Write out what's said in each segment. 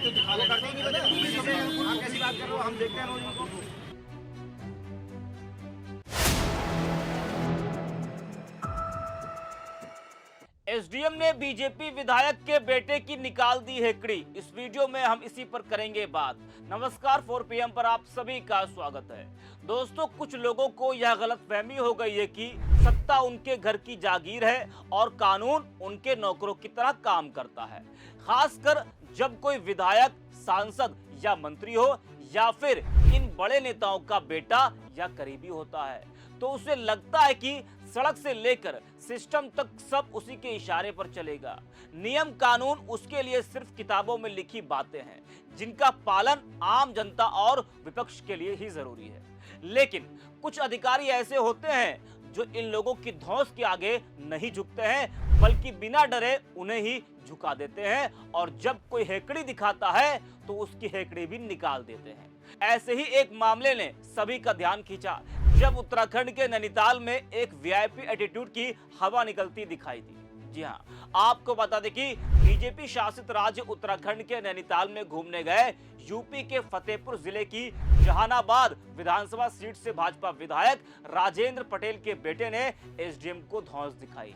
तो दिखा रहे हैं। आप कैसी बात कर रहे हो, हम देखते हैं रोज उनको। एसडीएम ने बीजेपी विधायक के बेटे की निकाल दी हेकड़ी। इस वीडियो में हम इसी पर करेंगे बात। नमस्कार, 4 PM पर आप सभी का स्वागत है। दोस्तों, कुछ लोगों को यह गलतफहमी हो गई है कि सत्ता उनके घर की जागीर है और कानून उनके नौकरों की तरह काम करता है। खासकर जब कोई विधायक, सांसद या मंत्री हो या फिर इन बड़े नेताओं का बेटा या करीबी होता है, तो उसे लगता है कि सड़क से लेकर सिस्टम तक सब उसी के इशारे पर चलेगा। नियम कानून उसके लिए सिर्फ किताबों में लिखी बातें हैं, जिनका पालन आम जनता और विपक्ष के लिए ही जरूरी है। लेकिन कुछ अधिकारी ऐसे होते हैं जो इन लोगों की धौंस के आगे नहीं झुकते हैं, बल्कि बिना डरे उन्हें ही झुका देते हैं और जब कोई हेकड़ी दिखाता है तो उसकी हेकड़ी भी निकाल देते हैं। ऐसे ही एक मामले ने सभी का ध्यान खींचा जब उत्तराखंड के नैनीताल में एक वीआईपी एटीट्यूड की हवा निकलती दिखाई दी। जी हाँ, आपको बता दें कि बीजेपी शासित राज्य उत्तराखंड के नैनीताल में घूमने गए यूपी के फतेहपुर जिले की जहानाबाद विधानसभा सीट से भाजपा विधायक राजेंद्र पटेल के बेटे ने एसडीएम को धौंस दिखाई।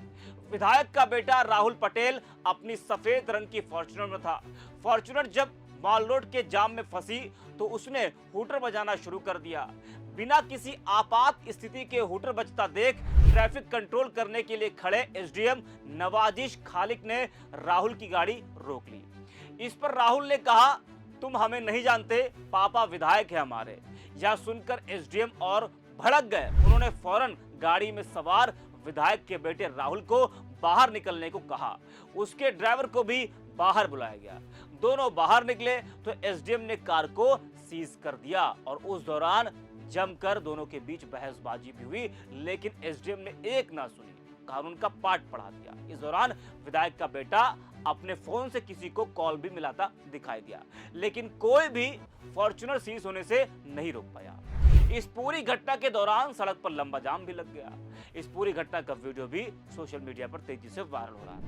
विधायक का बेटा राहुल पटेल अपनी सफेद रंग की फॉर्च्यूनर में था। फॉर्च्यूनर जब मॉल रोड के जाम में फंसी तो उसने हूटर बजाना शुरू कर दिया। बिना किसी आपात स्थिति के हूटर बजता देख ट्रैफिक कंट्रोल करने के लिए खड़े एसडीएम नवाजिश खालिक ने राहुल की गाड़ी रोक ली। इस पर राहुल ने कहा, तुम हमें नहीं जानते, पापा विधायक है हमारे। यह सुनकर एसडीएम और भड़क गए। उन्होंने फौरन गाड़ी में सवार विधायक के बेटे राहुल को बाहर निकलने को कहा। उसके ड्राइवर को भी बाहर बुलाया गया। दोनों बाहर निकले तो एसडीएम ने कार को सीज कर दिया और उस दौरान जमकर दोनों के बीच बहसबाजी भी हुई, लेकिन एसडीएम ने एक ना सुनी, कानून का पाठ पढ़ा दिया। इस दौरान विधायक का बेटा अपने फोन से किसी को कॉल भी मिलाता दिखाई दिया, लेकिन कोई भी फॉर्च्यूनर सीज होने से नहीं रोक पाया। इस पूरी घटना के दौरान सड़क पर लंबा जाम भी लग गया। इस पूरी घटना का वीडियो भी सोशल मीडिया पर तेजी से वायरल हो रहा है।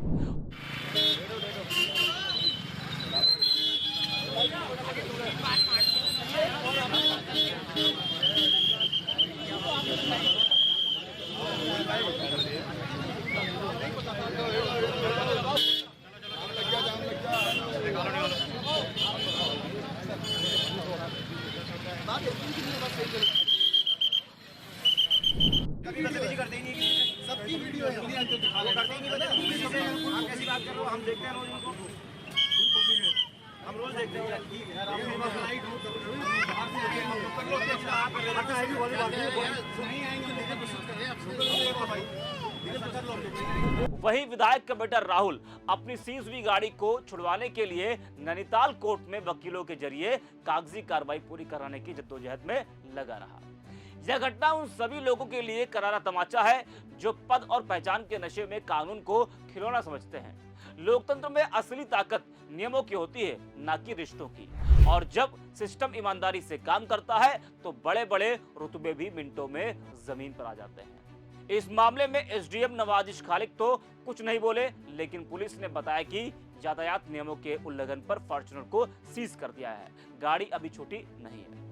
सबकी वीडियो है, तो दिखा रहे हैं। आप कैसी बात कर रहे हो, हम देखते हैं रोज उनको। हम रोज देखते हैं। वही विधायक का बेटा राहुल अपनी सीज हुई गाड़ी को छुड़वाने के लिए नैनीताल कोर्ट में वकीलों के जरिए कागजी कार्रवाई पूरी कराने की जद्दोजहद में लगा रहा। यह घटना उन सभी लोगों के लिए करारा तमाचा है जो पद और पहचान के नशे में कानून को खिलौना समझते हैं। लोकतंत्र में असली ताकत नियमों की होती है, ना कि रिश्तों की। और जब सिस्टम ईमानदारी से काम करता है तो बड़े बड़े रुतबे भी मिनटों में जमीन पर आ जाते हैं। इस मामले में एसडीएम नवाजिश खालिक तो कुछ नहीं बोले, लेकिन पुलिस ने बताया कि यातायात नियमों के उल्लंघन पर फॉर्च्यूनर को सीज कर दिया है। गाड़ी अभी छूटी नहीं है।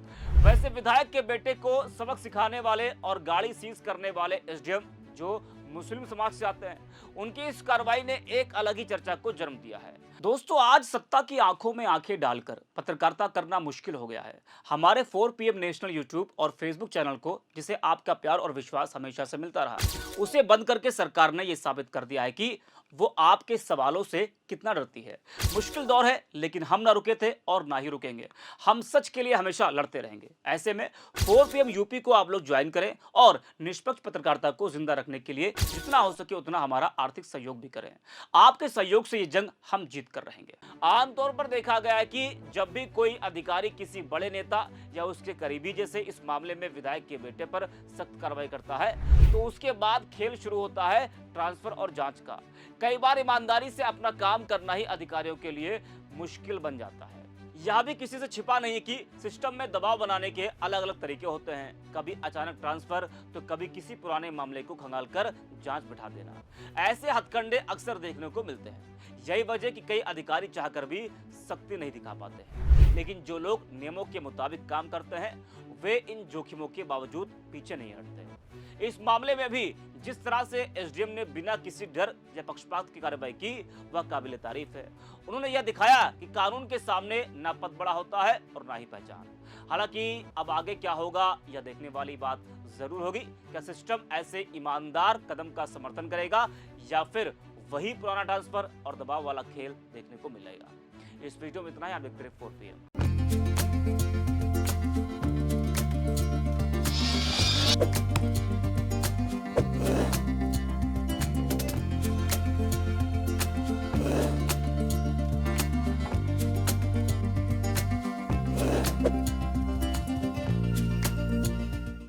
वैसे विधायक के बेटे को सबक सिखाने वाले और गाड़ी सीज करने वाले एसडीएम जो मुस्लिम समाज से आते हैं, उनकी इस कार्रवाई ने एक अलग ही चर्चा को जन्म दिया है। दोस्तों, आज सत्ता की आंखों में आंखें डालकर पत्रकारिता करना मुश्किल हो गया है। हमारे 4 PM नेशनल यूट्यूब और फेसबुक चैनल को, जिसे आपका प्यार और विश्वास हमेशा से मिलता रहा, उसे बंद करके सरकार ने यह साबित कर दिया है कि वो आपके सवालों से कितना डरती है। मुश्किल दौर है, लेकिन हम ना रुके थे और ना ही रुकेंगे। हम सच के लिए हमेशा लड़ते रहेंगे। ऐसे में 4 PM यूपी को आप लोग ज्वाइन करें और निष्पक्ष पत्रकारिता को जिंदा रखने के लिए जितना हो सके उतना हमारा आर्थिक सहयोग भी करें। आपके सहयोग से ये जंग हम जीत कर रहेंगे। आमतौर पर देखा गया है कि जब भी कोई अधिकारी किसी बड़े नेता या उसके करीबी, जैसे इस मामले में विधायक के बेटे पर सख्त कार्रवाई करता है, तो उसके बाद खेल शुरू होता है ट्रांसफर और जांच का। कई बार ईमानदारी से अपना काम करना ही अधिकारियों के लिए मुश्किल बन जाता है। यह भी किसी से छिपा नहीं कि सिस्टम में दबाव बनाने के अलग अलग तरीके होते हैं। कभी अचानक ट्रांसफर तो कभी किसी पुराने मामले को खंगाल कर जांच बिठा देना। ऐसे हथकंडे अक्सर देखने को मिलते हैं। यही वजह कि कई अधिकारी चाहकर भी सख्ती नहीं दिखा पाते हैं। लेकिन जो लोग नियमों के मुताबिक काम करते हैं वे इन जोखिमों के बावजूद पीछे नहीं हटते। इस मामले में भी जिस तरह से एसडीएम ने बिना किसी डर या पक्षपात की कार्रवाई की वह काबिल तारीफ है। उन्होंने यह दिखाया कि कानून के सामने न पद बड़ा होता है और ना ही पहचान। हालांकि अब आगे क्या होगा यह देखने वाली बात जरूर होगी। क्या सिस्टम ऐसे ईमानदार कदम का समर्थन करेगा या फिर वही पुराना ट्रांसफर और दबाव वाला खेल देखने को मिलेगा। इस वीडियो में इतना ही। आप देखते रहिए 4 PM।